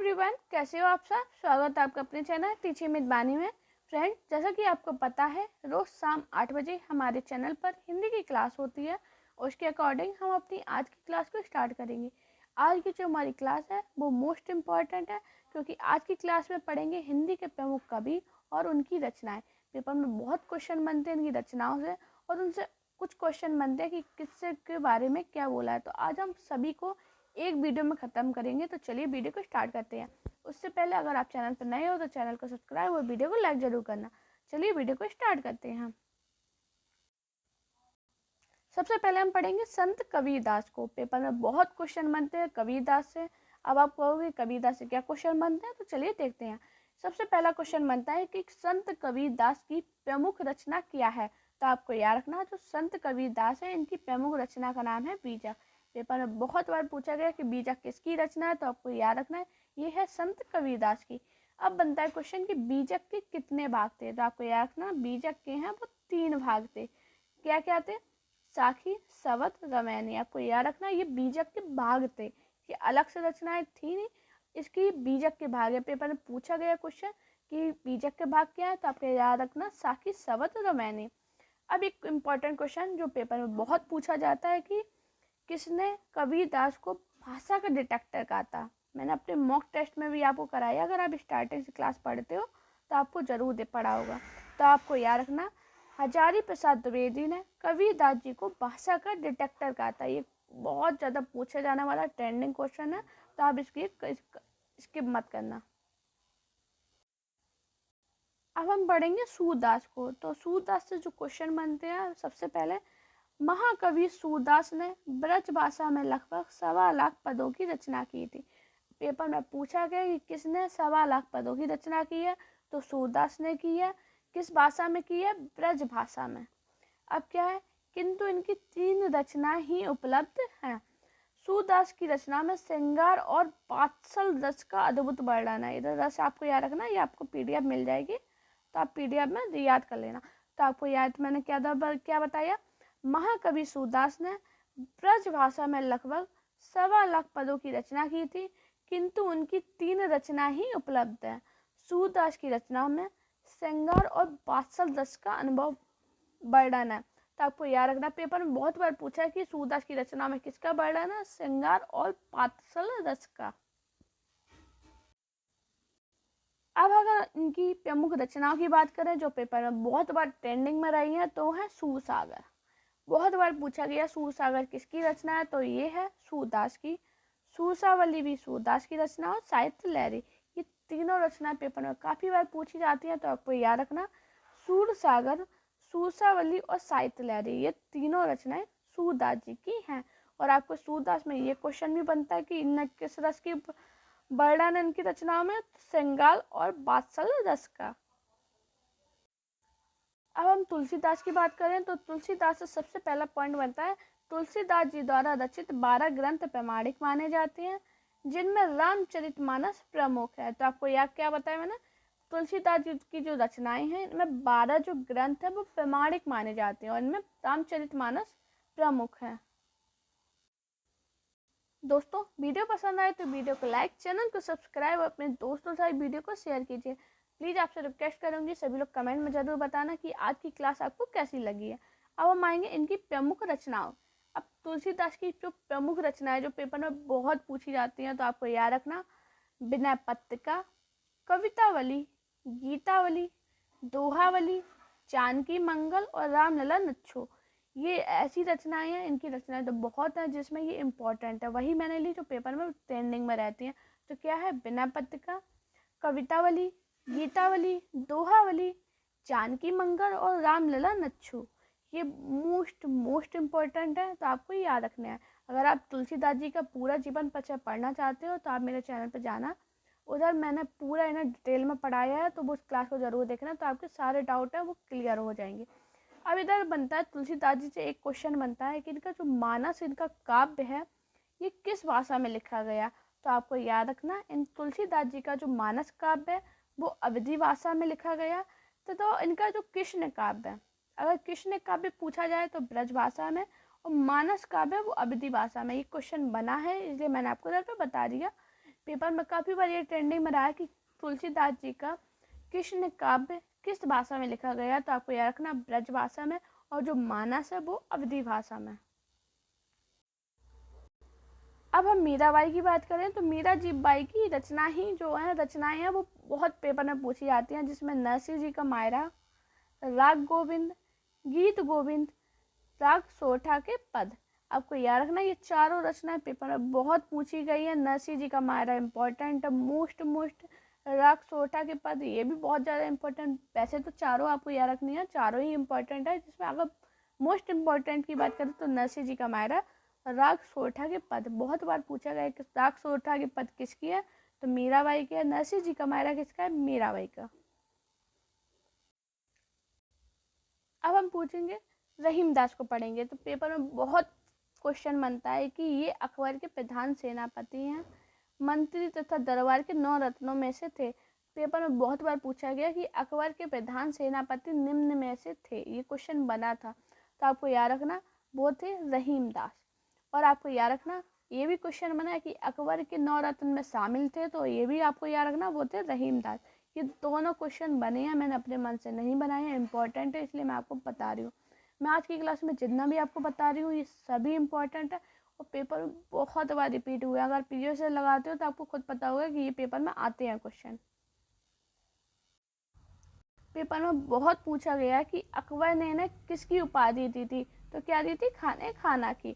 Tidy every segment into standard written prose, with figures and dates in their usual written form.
Everyone, कैसे हो आप सब। स्वागत है आपका अपने चैनल टीचिंग विद बानी में। फ्रेंड, जैसा कि आपको पता है, रोज़ शाम 8 बजे हमारे चैनल पर हिंदी की क्लास होती है। उसके अकॉर्डिंग हम अपनी आज की क्लास को स्टार्ट करेंगे। आज की जो हमारी क्लास है वो मोस्ट इम्पॉर्टेंट है, क्योंकि आज की क्लास में पढ़ेंगे हिंदी के प्रमुख कवि और उनकी रचनाएँ। पेपर में बहुत क्वेश्चन बनते हैं इनकी रचनाओं से, और उनसे कुछ क्वेश्चन बनते हैं कि किससे के बारे में क्या बोला है। तो आज हम सभी को एक वीडियो में ख़त्म करेंगे। तो चलिए वीडियो को स्टार्ट करते हैं। उससे पहले अगर आप चैनल पर नए हो तो चैनल को सब्सक्राइब और वीडियो को लाइक ज़रूर करना। चलिए वीडियो को स्टार्ट करते हैं। सबसे पहले हम पढ़ेंगे संत कबीरदास को। पेपर में बहुत क्वेश्चन बनते हैं कबीरदास से। अब आप कहोगे कबीरदास से क्या क्वेश्चन बनते हैं, तो चलिए देखते हैं। सबसे पहला क्वेश्चन बनता है कि संत कबीरदास की प्रमुख रचना क्या है। तो आपको याद रखना, जो संत कबीरदास है इनकी प्रमुख रचना का नाम है बीजक। पेपर में बहुत बार पूछा गया कि बीजक किसकी रचना है, तो आपको याद रखना है ये है संत कबीरदास की। अब बनता है क्वेश्चन कि बीजक के कितने भाग थे। तो आपको याद रखना बीजक के हैं वो 3 भाग थे। क्या क्या थे? साखी, सवत, रामायणी। आपको याद रखना ये बीजक के भाग थे, ये अलग से रचनाएं थी नहीं, इसकी बीजक के भाग है। पेपर में पूछा गया क्वेश्चन कि बीजक के भाग क्या है, तो आपको याद रखना साखी, सवत, रामायणी। अब एक इम्पॉर्टेंट क्वेश्चन जो पेपर में बहुत पूछा जाता है कि किसने कबीरदास को भाषा का डिटेक्टर कहा था। मैंने अपने मॉक टेस्ट में भी आपको कराया, अगर आप स्टार्टिंग से क्लास पढ़ते हो तो आपको जरूर दे पढ़ा होगा। तो आपको याद रखना हजारी प्रसाद द्विवेदी ने कबीरदास जी को भाषा का डिटेक्टर कहा था। ये बहुत ज़्यादा पूछा जाने वाला ट्रेंडिंग क्वेश्चन है, तो आप स्किप मत करना। अब हम पढ़ेंगे सूरदास को। तो सूरदास से जो क्वेश्चन बनते हैं, सबसे पहले महाकवि सूरदास ने ब्रज भाषा में लगभग 1.25 लाख पदों की रचना की थी। पेपर में पूछा गया कि किसने 1.25 लाख पदों की रचना की है, तो सूरदास ने की है। किस भाषा में की है? ब्रज भाषा में। अब क्या है, किंतु इनकी 3 रचनाएं ही उपलब्ध हैं। सूरदास की रचना में श्रृंगार और पात्सल रस का अद्भुत वर्णन है। इधर रस आपको याद रखना, ये आपको पीडीएफ मिल जाएगी, तो आप पीडीएफ में याद कर लेना। तो आपको याद मैंने क्या बताया, महाकवि सूरदास ने ब्रज भाषा में लगभग 1.25 लाख पदों की रचना की थी, किंतु उनकी 3 रचनाएं ही उपलब्ध हैं। सूरदास की रचनाओं में श्रृंगार और पात्सल रस का अनुभव वर्णन है। तो आपको याद रखना, पेपर में बहुत बार पूछा है कि सूरदास की रचना में किसका वर्णन है? श्रृंगार और पात्सल रस का। अब अगर इनकी प्रमुख रचनाओं की बात करें जो पेपर में बहुत बार ट्रेंडिंग में रही हैं, तो है सूरसागर। बहुत बार पूछा गया सूरसागर किसकी रचना है, तो ये है सूरदास की। सूरसावली भी सूरदास की रचना, और साहित्य लहरी, ये तीनों रचनाएं पेपर में काफ़ी बार पूछी जाती हैं। तो आपको याद रखना सूरसागर, सूरसावली और साहित्य लहरी, ये तीनों रचनाएं सूरदास जी की हैं। और आपको सूरदास में ये क्वेश्चन भी बनता है कि इन किस रस की वर्णन इनकी रचनाओं में? श्रृंगार और वात्सल रस का। अब हम तुलसीदास की बात करें तो तुलसीदास से सबसे पहला पॉइंट बनता है तुलसीदास जी द्वारा रचित 12 ग्रंथ प्रामाणिक माने जाते हैं, जिनमें रामचरितमानस प्रमुख है। तो आपको याद क्या बताया मैंने, तुलसीदास जी की जो रचनाएं हैं इनमें 12 जो ग्रंथ है वो प्रामाणिक माने जाते हैं, और इनमें रामचरितमानस प्रमुख है। दोस्तों, वीडियो पसंद आए तो वीडियो को लाइक, चैनल को सब्सक्राइब और अपने दोस्तों से वीडियो को शेयर कीजिए। प्लीज़ आपसे रिक्वेस्ट करूंगी सभी लोग कमेंट में ज़रूर बताना कि आज की क्लास आपको कैसी लगी है। अब हम आएंगे इनकी प्रमुख रचनाओं। अब तुलसीदास की जो प्रमुख रचनाएं जो पेपर में बहुत पूछी जाती हैं, तो आपको याद रखना विनय पत्रिका, कवितावली, गीतावली, दोहावली, जानकी मंगल और रामलला नच्छो। ये ऐसी रचनाएं हैं, इनकी रचनाएं तो बहुत हैं जिसमें ये इम्पोर्टेंट है, वही मैंने ली जो पेपर में ट्रेंडिंग में रहती हैं। तो क्या है? विनय पत्रिका, कवितावली, गीतावली, दोहावली, जानकी मंगल और रामलला नच्छो। ये मोस्ट इम्पोर्टेंट है, तो आपको याद रखना है। अगर आप तुलसीदास जी का पूरा जीवन परिचय पढ़ना चाहते हो तो आप मेरे चैनल पर जाना, उधर मैंने पूरा इन्हें डिटेल में पढ़ाया है, तो वो उस क्लास को ज़रूर देखना, तो आपके सारे डाउट है वो क्लियर हो जाएंगे। अब इधर बनता है तुलसीदास जी से एक क्वेश्चन बनता है कि इनका जो मानस, इनका काव्य है, ये किस भाषा में लिखा गया। तो आपको याद रखना इन तुलसीदास जी का जो मानस काव्य है वो अवधी भाषा में लिखा गया। तो इनका जो कृष्ण काव्य है, अगर कृष्ण काव्य पूछा जाए तो ब्रज भाषा में, और मानस काव्य वो अवधी भाषा में। ये क्वेश्चन बना है, इसलिए मैंने आपको इधर पे बता दिया। पेपर में काफ़ी बार ये ट्रेंडिंग में रहा है कि तुलसीदास जी का कृष्ण काव्य किस भाषा में लिखा गया, तो आपको याद रखना ब्रज भाषा में, और जो मानस है वो अवधी भाषा में। अब हम मीराबाई की बात करें तो मीरा जी बाई की रचना ही जो है रचनाएं हैं वो बहुत पेपर में पूछी जाती हैं, जिसमें नरसिंह जी का मायरा, राग गोविंद, गीत गोविंद, राग सोरठा के पद। आपको याद रखना ये चारों रचनाएं पेपर में बहुत पूछी गई है। नरसिंह जी का मायरा इम्पोर्टेंट, मोस्ट राग सोरठा के पद ये भी बहुत ज़्यादा इम्पोर्टेंट। वैसे तो चारों आपको याद रखनी है, चारों ही इम्पोर्टेंट है, जिसमें अगर मोस्ट इम्पोर्टेंट की बात करें तो नरसिंह जी का मायरा, राग सोरठा के पद बहुत बार पूछा गया कि राग सोरठा के पद किसकी है, तो मीराबाई के है। नरसिंह जी का मायरा किसका है, मीराबाई का। अब हम पूछेंगे रहीमदास को पढ़ेंगे तो पेपर में बहुत क्वेश्चन बनता है कि ये अकबर के प्रधान सेनापति हैं, मंत्री तथा दरबार के 9 रत्नों में से थे। पेपर में बहुत बार पूछा गया कि अकबर के प्रधान सेनापति निम्न में से थे, ये क्वेश्चन बना था। तो आपको याद रखना वो थे रहीमदास। और आपको याद रखना ये भी क्वेश्चन बना है कि अकबर के 9 रत्न में शामिल थे, तो ये भी आपको याद रखना वो थे रहीमदास। ये दोनों क्वेश्चन बने हैं, मैंने अपने मन से नहीं बनाए हैं, इंपॉर्टेंट है इसलिए मैं आपको बता रही हूँ। मैं आज की क्लास में जितना भी आपको बता रही हूँ ये सभी इंपॉर्टेंट है और पेपर में बहुत बार रिपीट हुआ है। अगर पीओ से लगाते हो तो आपको खुद पता होगा कि ये पेपर में आते हैं क्वेश्चन। पेपर में बहुत पूछा गया कि अकबर ने किसकी उपाधि दी थी, तो क्या दी थी, खाने खाना की।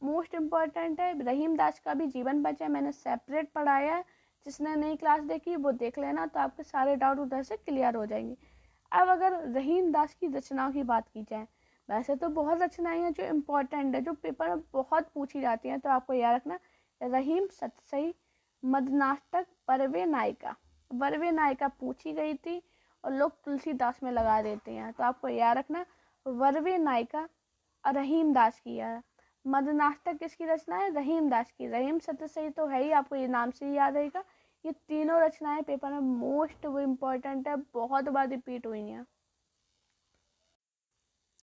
मोस्ट इम्पॉर्टेंट है। रहीमदास का भी जीवन परिचय मैंने सेपरेट पढ़ाया है, जिसने नई क्लास देखी वो देख लेना, तो आपके सारे डाउट उधर से क्लियर हो जाएंगे। अब अगर रहीमदास की रचनाओं की बात की जाए, वैसे तो बहुत रचनाएं हैं जो इम्पोर्टेंट है, जो पेपर में बहुत पूछी जाती हैं, तो आपको याद रखना रहीम, सतसई, मदनाष्टक, बरवे नायिका। बरवे नायिका पूछी गई थी और लोग तुलसीदास में लगा देते हैं, तो आपको याद रखना बरवे नायिका रहीमदास की है। मदनाष्टक किसकी रचना है, रहीमदास की। रहीम सतसई तो है ही, आपको ये नाम से ही याद रहेगा। ये तीनों रचनाएं पेपर में मोस्ट इम्पोर्टेंट है, बहुत बार रिपीट हुई हैं।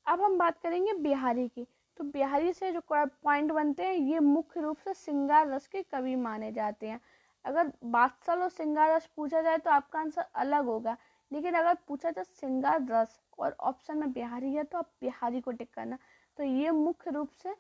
अब हम बात करेंगे बिहारी की। तो बिहारी से जो पॉइंट बनते हैं ये मुख्य रूप से श्रृंगार रस के कवि माने जाते हैं। अगर बादशाह और श्रृंगार रस पूछा जाए तो आपका आंसर अलग होगा, लेकिन अगर पूछा जाए श्रृंगार रस और ऑप्शन में बिहारी है तो आप बिहारी को टिक करना। तो ये मुख्य रूप से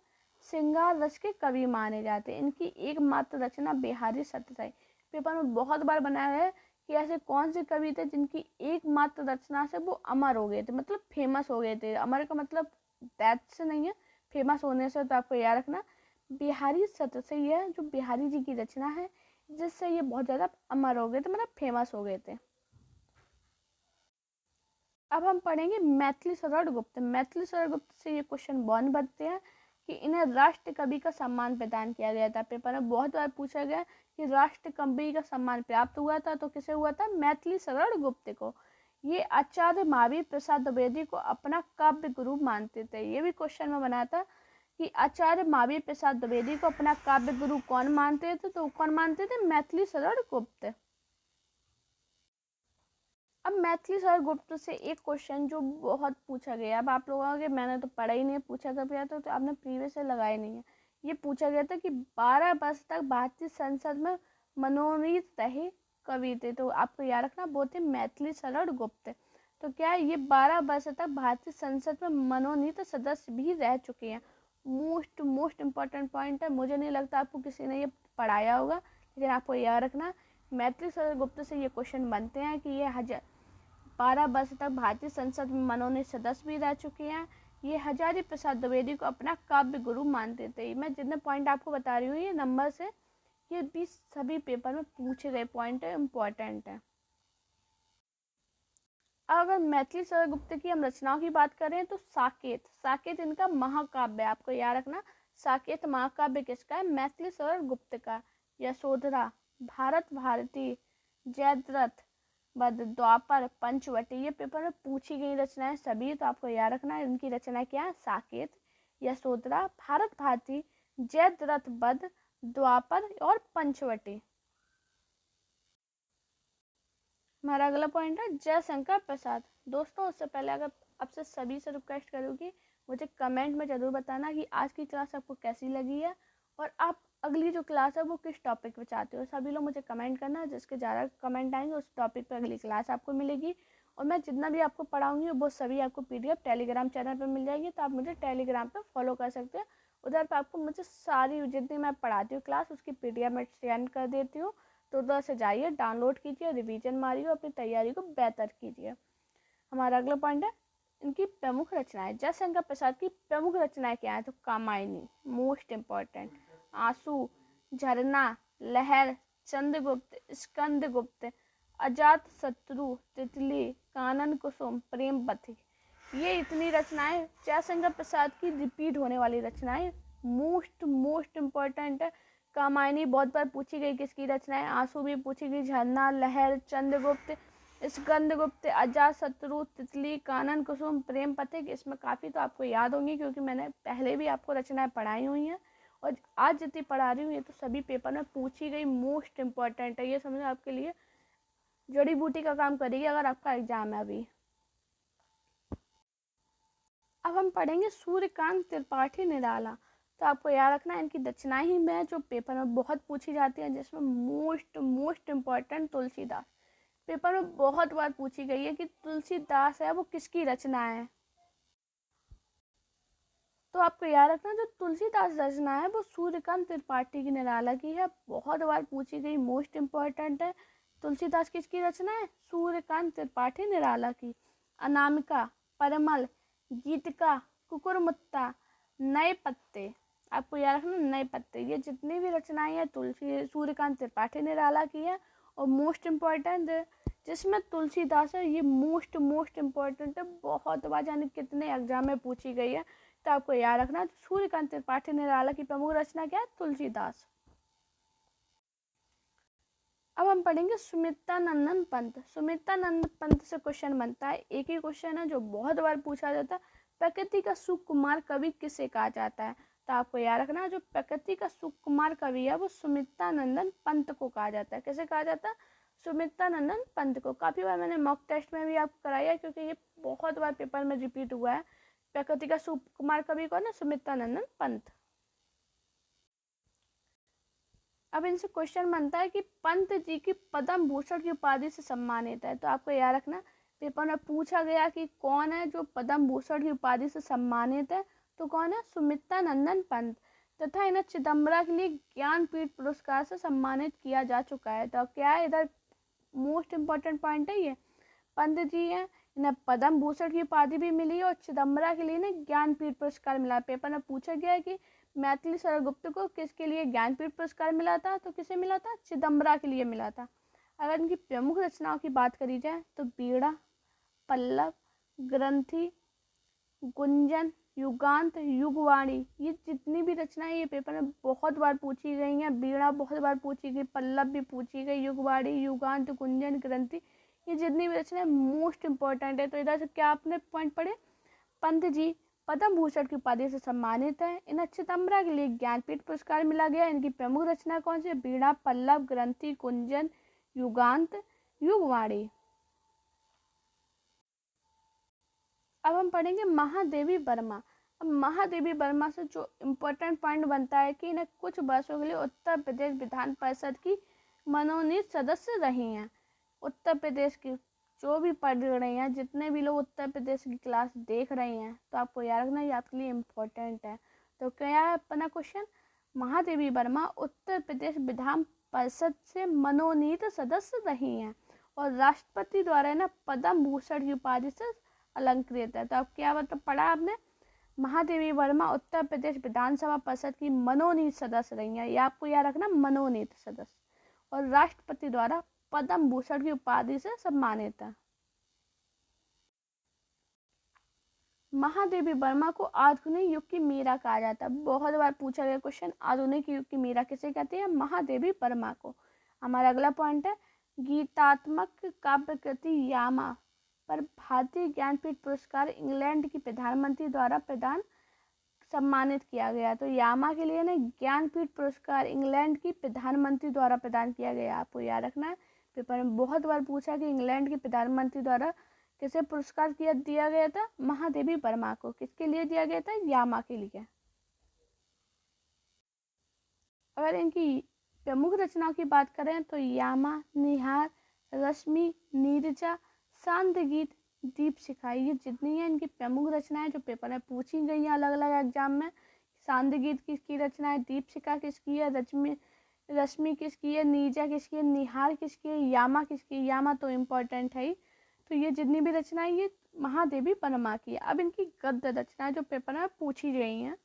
श्रृंगार रस के कवि माने जाते हैं। इनकी एकमात्र रचना बिहारी सतसई। पेपर में बहुत बार बनाया है कि ऐसे कौन से कवि थे जिनकी एकमात्र रचना से वो अमर हो गए थे, मतलब फेमस हो गए थे। अमर का मतलब डेथ से नहीं है, फेमस होने से। तो आपको याद रखना बिहारी सतसई है जो बिहारी जी की रचना है, जिससे ये बहुत ज़्यादा अमर हो गए थे, मतलब फेमस हो गए थे। अब हम पढ़ेंगे मैथिली शरण गुप्त। मैथिली शरण गुप्त से ये क्वेश्चन बहुत बनते हैं कि इन्हें राष्ट्र कवि का सम्मान प्रदान किया गया था। पेपर में बहुत बार पूछा गया कि राष्ट्र कवि का सम्मान प्राप्त हुआ था, तो किसे हुआ था, मैथिली शरण गुप्त को। ये आचार्य महावीर प्रसाद द्विवेदी को अपना काव्य गुरु मानते थे। ये भी क्वेश्चन में बना था कि आचार्य महावीर प्रसाद द्विवेदी को अपना काव्य गुरु कौन मानते थे, तो कौन मानते थे, मैथिली शरण गुप्त। अब मैथिली शरण गुप्त से एक क्वेश्चन जो बहुत पूछा गया, अब आप लोगों के मैंने तो पढ़ा ही नहीं, पूछा कब गया तो आपने प्रीवियस से लगाया नहीं है। ये पूछा गया था कि 12 वर्ष तक भारतीय संसद में मनोनीत रहे कवि थे, तो आपको याद रखना वो थे मैथिली शरण गुप्त। तो क्या है, ये 12 वर्ष तक भारतीय संसद में मनोनीत सदस्य भी रह चुके हैं। मोस्ट इम्पॉर्टेंट पॉइंट है, मुझे नहीं लगता आपको किसी ने ये पढ़ाया होगा, लेकिन आपको याद रखना मैथिली शरण गुप्त से ये क्वेश्चन बनते हैं कि ये 12 वर्ष तक भारतीय संसद में मनोनीत सदस्य भी रह चुके हैं। ये हजारी प्रसाद द्विवेदी को अपना काव्य गुरु मानते थे। मैं जितने पॉइंट आपको बता रही हूँ ये नंबर से, ये भी सभी पेपर में पूछे गए पॉइंट है, इम्पोर्टेंट है। अगर मैथिली शरण गुप्त की हम रचनाओं की बात करें तो साकेत इनका महाकाव्य है। आपको याद रखना साकेत महाकाव्य किसका है, मैथिली शरण गुप्त का। यशोधरा, भारत भारती, जयद्रथ, बद, द्वापर, पंचवटी, ये पेपर में पूछी गई रचनाएं सभी, तो आपको याद रखना है इनकी रचना क्या है, साकेत, यशोधरा, भारत भारती, जयद्रथ, बद, द्वापर और पंचवटी। हमारा अगला पॉइंट है जयशंकर प्रसाद। दोस्तों उससे पहले अगर आपसे सभी से रिक्वेस्ट करूँगी, मुझे कमेंट में ज़रूर बताना कि आज की क्लास आपको कैसी लगी है और आप अगली जो क्लास है वो किस टॉपिक पे चाहते हो। सभी लोग मुझे कमेंट करना, जिसके ज़्यादा कमेंट आएंगे उस टॉपिक पे अगली क्लास आपको मिलेगी। और मैं जितना भी आपको पढ़ाऊँगी वो सभी आपको PDF टेलीग्राम चैनल पर मिल जाएगी, तो आप मुझे टेलीग्राम पर फॉलो कर सकते हैं। उधर पर आपको मुझे सारी जितनी मैं पढ़ाती हूँ क्लास उसकी PDF मैं सेंड कर देती हूँ। तो उधर से जाइए, डाउनलोड कीजिए, रिवीजन मारिए, अपनी तैयारी को बेहतर कीजिए। हमारा अगला पॉइंट है इनकी प्रमुख रचनाएं। जयशंकर प्रसाद की प्रमुख रचनाएं क्या है? तो कामायनी मोस्ट इम्पोर्टेंट, आंसू, झरना, लहर, चंद्रगुप्त, स्कंदगुप्त, अजात शत्रु, तितली, कानन कुसुम, प्रेम पथिक। ये इतनी रचनाएं जयशंकर प्रसाद की रिपीट होने वाली रचनाएं मोस्ट इम्पोर्टेंट है। कामायनी बहुत बार पूछी गई किसकी रचनाएं, आंसू भी पूछी गई, झरना, लहर, चंद्रगुप्त, स्कंदगुप्त, अजातशत्रु, तितली, कानन कुसुम, प्रेम पथिक। इसमें काफ़ी तो आपको याद होंगी क्योंकि मैंने पहले भी आपको रचनाएं पढ़ाई हुई हैं, और आज जितनी पढ़ा रही हूँ ये तो सभी पेपर में पूछी गई मोस्ट इम्पॉर्टेंट है। ये समझो आपके लिए जड़ी बूटी का काम करेगी अगर आपका एग्जाम है अभी। अब हम पढ़ेंगे सूर्यकांत त्रिपाठी निराला। तो आपको याद रखना है इनकी रचनाएं ही में जो पेपर में बहुत पूछी जाती है, जिसमें मोस्ट इम्पॉर्टेंट तुलसीदास। पेपर में बहुत बार पूछी गई है कि तुलसीदास है वो किसकी रचना है। तो आपको याद रखना जो तुलसीदास रचना है वो सूर्यकांत त्रिपाठी की निराला की है, बहुत बार पूछी गई, मोस्ट इम्पॉर्टेंट है। तुलसीदास किसकी रचना है? सूर्यकांत त्रिपाठी निराला की। अनामिका, परिमल, गीतिका, कुकुरमुत्ता, नए पत्ते। आपको याद रखना नए पत्ते। ये जितनी भी रचनाएं हैं सूर्यकांत त्रिपाठी निराला की है, और मोस्ट इम्पॉर्टेंट जिसमें तुलसीदास है ये मोस्ट इम्पॉर्टेंट है, बहुत बार यानी कितने एग्जाम में पूछी गई है। तो आपको याद रखना सूर्यकांत त्रिपाठी निराला की प्रमुख रचना क्या है? तुलसीदास। अब हम पढ़ेंगे सुमित्रा नंदन पंत। सुमित्रा नंदन पंत से क्वेश्चन बनता है, एक ही क्वेश्चन है जो बहुत बार पूछा जाता है। प्रकृति का सुकुमार कवि किसे कहा जाता है? तो आपको याद रखना जो प्रकृति का सुकुमार कवि है वो सुमित्रा नंदन पंत को कहा जाता है। कैसे कहा जाता है? सुमित्रा नंदन पंत को। काफ़ी बार मैंने मॉक टेस्ट में भी आपको कराया है क्योंकि ये बहुत बार पेपर में रिपीट हुआ है। प्रकृति का सुकुमार कवि कौन है? सुमित्रा नंदन पंत। अब इनसे क्वेश्चन बनता है कि पंत जी की पद्म भूषण की उपाधि से सम्मानित है। तो आपको याद रखना पेपर में पूछा गया कि कौन है जो पद्म भूषण की उपाधि से सम्मानित है। तो कौन है? सुमित्रा नंदन पंत। तथा इन्हें चिदम्बरा के लिए ज्ञानपीठ पुरस्कार से सम्मानित किया जा चुका है। तो क्या है इधर मोस्ट इम्पोर्टेंट पॉइंट है ये, पंत जी हैं, इन्हें पद्म भूषण की उपाधि भी मिली और चिदम्बरा के लिए इन्हें ज्ञानपीठ पुरस्कार मिला। पेपर में पूछा गया है कि मैथिली शरण गुप्त को किसके लिए ज्ञानपीठ पुरस्कार मिला था? तो किसे मिला था? चिदम्बरा के लिए मिला था। अगर इनकी प्रमुख रचनाओं की बात करी जाए तो बीड़ा, पल्लव, ग्रंथि, गुंजन, युगांत, युगवाणी, ये जितनी भी रचनाएं ये पेपर में बहुत बार पूछी गई हैं। बीड़ा बहुत बार पूछी गई, पल्लव भी पूछी गई, युगवाणी, युगांत, गुंजन, ग्रंथि, ये जितनी भी रचनाएं मोस्ट इम्पोर्टेंट है। तो इधर से क्या आपने पॉइंट पढ़े? पंत जी पद्म भूषण की उपाधि से सम्मानित है, इन्हें चिदम्बरा के लिए ज्ञानपीठ पुरस्कार मिला गया। इनकी प्रमुख रचना कौन सी? बीड़ा, पल्लव, ग्रंथि, कुंजन, युगांत, युगवाणी। अब हम पढ़ेंगे महादेवी वर्मा। अब महादेवी वर्मा से जो इम्पोर्टेंट पॉइंट बनता है कि इन्हें कुछ वर्षों के लिए उत्तर प्रदेश विधान परिषद की मनोनीत सदस्य रही हैं। उत्तर प्रदेश की जो भी पढ़ रहे हैं, जितने भी लोग उत्तर प्रदेश की क्लास देख रहे हैं, तो आपको याद रखना ये आपके लिए इम्पोर्टेंट है। तो क्या है अपना क्वेश्चन? महादेवी वर्मा उत्तर प्रदेश विधान परिषद से मनोनीत सदस्य रही हैं और राष्ट्रपति द्वारा ना पद्म भूषण की उपाधि से अलंकृत है। तो अब क्या मतलब पढ़ा आपने? महादेवी वर्मा उत्तर प्रदेश विधानसभा परिषद की मनोनीत सदस्य रही है, ये आपको याद रखना, मनोनीत सदस्य, और राष्ट्रपति द्वारा पद्म भूषण की उपाधि से सम्मानित है। महादेवी वर्मा को आधुनिक युग की मीरा कहा जाता है। बहुत बार पूछा गया क्वेश्चन, आधुनिक युग की मीरा किसे कहते हैं? महादेवी वर्मा को। हमारा अगला पॉइंट है गीतात्मक काव्य कृति यामा पर भारतीय ज्ञानपीठ पुरस्कार इंग्लैंड की प्रधानमंत्री द्वारा प्रदान सम्मानित किया गया। तो यामा के लिए ना ज्ञानपीठ पुरस्कार इंग्लैंड की प्रधानमंत्री द्वारा प्रदान किया गया। आपको याद रखना है पेपर में बहुत बार पूछा कि इंग्लैंड की प्रधानमंत्री द्वारा किसे पुरस्कार दिया गया था? महादेवी वर्मा को। किसके लिए दिया गया था? यामा के लिए। अगर इनकी प्रमुख रचनाओं की बात करें तो यामा, निहार, रश्मि, नीरजा, शांत गीत, दीपशिखा, ये जितनी है इनकी प्रमुख रचनाएं जो पेपर में पूछी गई हैं अलग अलग एग्जाम में। शांत गीत किसकी रचना है, दीपशिखा किसकी है, रश्मि किसकी है, नीरजा किसकी है, निहार किसकी है, यामा किसकी है। यामा तो इम्पोर्टेंट है ही। तो ये जितनी भी रचनाएं ये महादेवी वर्मा की है। अब इनकी गद्य रचनाएं जो पेपर में पूछी गई हैं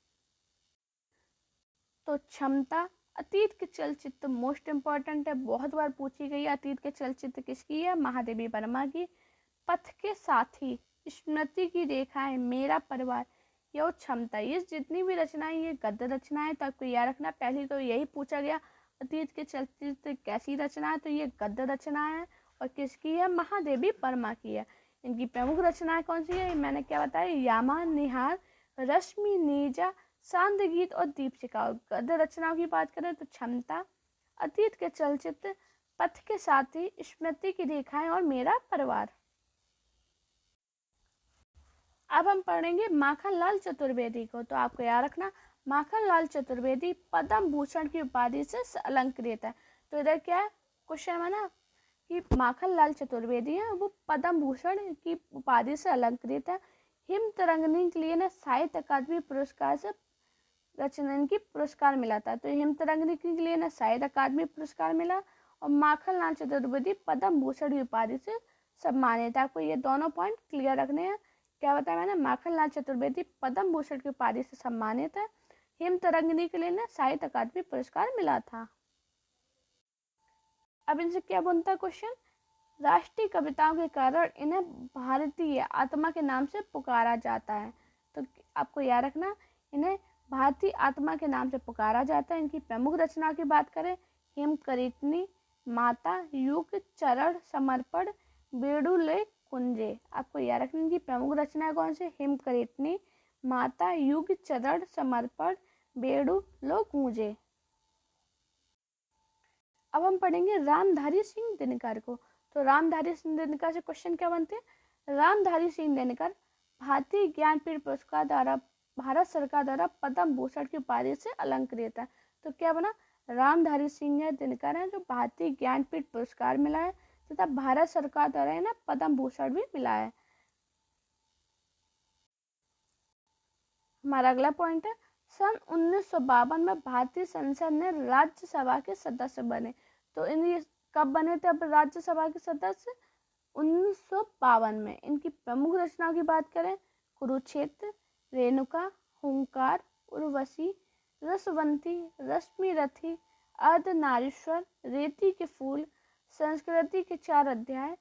तो क्षमता, अतीत के चलचित्र मोस्ट इम्पॉर्टेंट है, बहुत बार पूछी गई है। अतीत के चलचित्र किसकी है, महादेवी वर्मा की। पथ के साथी, स्मृति की रेखाएं, मेरा परिवार, ये और क्षमता, ये जितनी भी रचनाएं ये गद्य रचनाएं। तो आपको याद रखना, पहले तो यही पूछा गया अतीत के चलचित्र कैसी रचना है, तो ये गद्य रचना है। और किसकी है, महादेवी वर्मा की है। इनकी प्रमुख रचनाएं कौन सी है, मैंने क्या बताया, यामा, निहार, रश्मि, नीरजा, शांत गीत और दीपशिखा। गद्य रचनाओं की बात करें तो क्षमता, अतीत के चलचित्र, पथ के साथी, स्मृति की रेखाएं और मेरा परिवार। अब हम पढ़ेंगे माखनलाल चतुर्वेदी को। तो आपको याद रखना, माखनलाल चतुर्वेदी पद्म भूषण की उपाधि से अलंकृत है। तो इधर क्या है क्वेश्चन में ना कि माखनलाल चतुर्वेदी है वो पद्म भूषण की उपाधि से अलंकृत है। हिम तरंगिणी के लिए ना साहित्य अकादमी पुरस्कार से रचना इनकी पुरस्कार मिला था। तो हिम तरंगिणी के लिए ना साहित्य अकादमी पुरस्कार मिला और माखनलाल चतुर्वेदी पद्म भूषण की उपाधि से सम्मानित है। आपको ये दोनों पॉइंट क्लियर रखने हैं। क्या बताया मैंने, माखनलाल चतुर्वेदी पद्म भूषण की उपाधि से सम्मानित है। हिम तरंगिणी के लिए ना साहित्य अकादमी पुरस्कार मिला था। अब इनसे क्या बनता है क्वेश्चन, राष्ट्रीय कविताओं के कारण इन्हें भारतीय आत्मा के नाम से पुकारा जाता है। तो आपको याद रखना, इन्हें भारतीय आत्मा के नाम से पुकारा जाता है। इनकी प्रमुख रचना की बात करें, हिमकरीटनी, माता, युग, चरण, समर्पण, बेडुले, कुंजे। आपको याद रखना इनकी प्रमुख रचना कौन सी, हिमकरीटनी, माता, युग, चरण, समर्पण, बेडुलो, कुंजे। अब हम पढ़ेंगे रामधारी सिंह दिनकर को। तो रामधारी सिंह दिनकर से क्वेश्चन क्या बनते हैं, रामधारी सिंह दिनकर भारतीय ज्ञानपीठ पुरस्कार द्वारा भारत सरकार द्वारा पद्म भूषण की उपाधि से अलंकृत है। तो क्या बना, रामधारी सिंह दिनकर है जो भारतीय ज्ञानपीठ पुरस्कार मिला है तथा भारत सरकार द्वारा ना पद्म भूषण भी मिला है। हमारा अगला पॉइंट है, सन 1952 में भारतीय संसद ने राज्यसभा के सदस्य बने। तो इन कब बने थे अब राज्यसभा के सदस्य, 1952 में। इनकी प्रमुख रचनाओं की बात करें, कुरुक्षेत्र, रेणुका, हुंकार, उर्वशी, रसवंती, रश्मिरथी, अर्धनारीश्वर, रेती के फूल, संस्कृति के 4 अध्याय,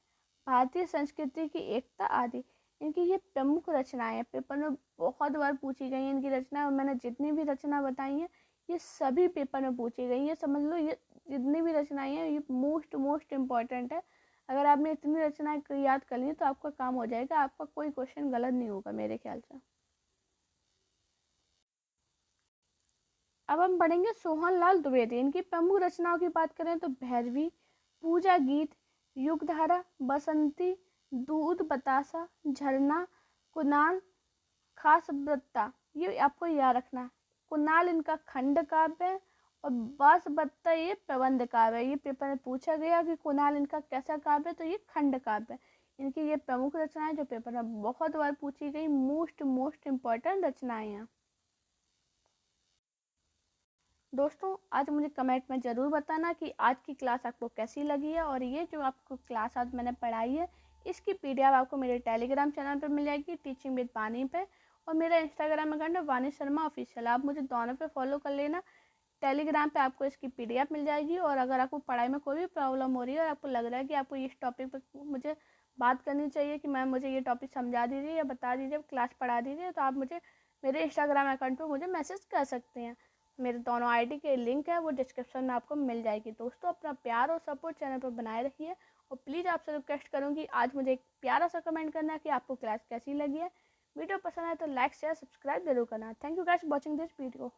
भारतीय संस्कृति की एकता आदि। इनकी ये प्रमुख रचनाएं हैं, पेपर में बहुत बार पूछी गई हैं इनकी रचना। और मैंने जितनी भी रचना बताई हैं ये सभी पेपर में पूछी गई हैं। समझ लो ये जितनी भी रचनाएं हैं ये मोस्ट इम्पॉर्टेंट है। अगर आपने इतनी रचनाएं याद कर ली तो आपका काम हो जाएगा, आपका कोई क्वेश्चन गलत नहीं होगा मेरे ख्याल से। अब हम पढ़ेंगे सोहनलाल द्विवेदी। इनकी प्रमुख रचनाओं की बात करें तो भैरवी, पूजा गीत, युगधारा, बसंती, दूध बतासा, झरना, कुणाल, खास वृत्ता। ये आपको याद रखना है। कुणाल इनका खंड काव्य है और बासबत्ता ये प्रबंध काव्य है। ये पेपर में पूछा गया कि कुणाल इनका कैसा काव्य है, तो ये खंड काव्य है। इनकी ये प्रमुख रचनाएं जो पेपर में बहुत बार पूछी गई मोस्ट इम्पॉर्टेंट रचनाएं हैं। दोस्तों आज मुझे कमेंट में ज़रूर बताना कि आज की क्लास आपको कैसी लगी है। और ये जो आपको क्लास आज मैंने पढ़ाई है इसकी पीडीएफ आपको मेरे टेलीग्राम चैनल पर मिल जाएगी, टीचिंग विद वानी पे। और मेरा इंस्टाग्राम अकाउंट है वानी शर्मा ऑफिशियल, आप मुझे दोनों पे फॉलो कर लेना। टेलीग्राम पे आपको इसकी पीडीएफ मिल जाएगी। और अगर आपको पढ़ाई में कोई भी प्रॉब्लम हो रही है और आपको लग रहा है कि आपको इस टॉपिक पर मुझे बात करनी चाहिए कि मैम मुझे ये टॉपिक समझा दीजिए या बता दीजिए, क्लास पढ़ा दीजिए, तो आप मुझे मेरे इंस्टाग्राम अकाउंट पर मुझे मैसेज कर सकते हैं। मेरे दोनों आईडी के लिंक है वो डिस्क्रिप्शन में आपको मिल जाएगी। दोस्तों अपना प्यार और सपोर्ट चैनल पर बनाए रखिए। और प्लीज़ आपसे रिक्वेस्ट करूँगी आज मुझे एक प्यारा सा कमेंट करना है कि आपको क्लास कैसी लगी है। वीडियो पसंद आए तो लाइक शेयर सब्सक्राइब जरूर करना। Thank you guys for watching this video.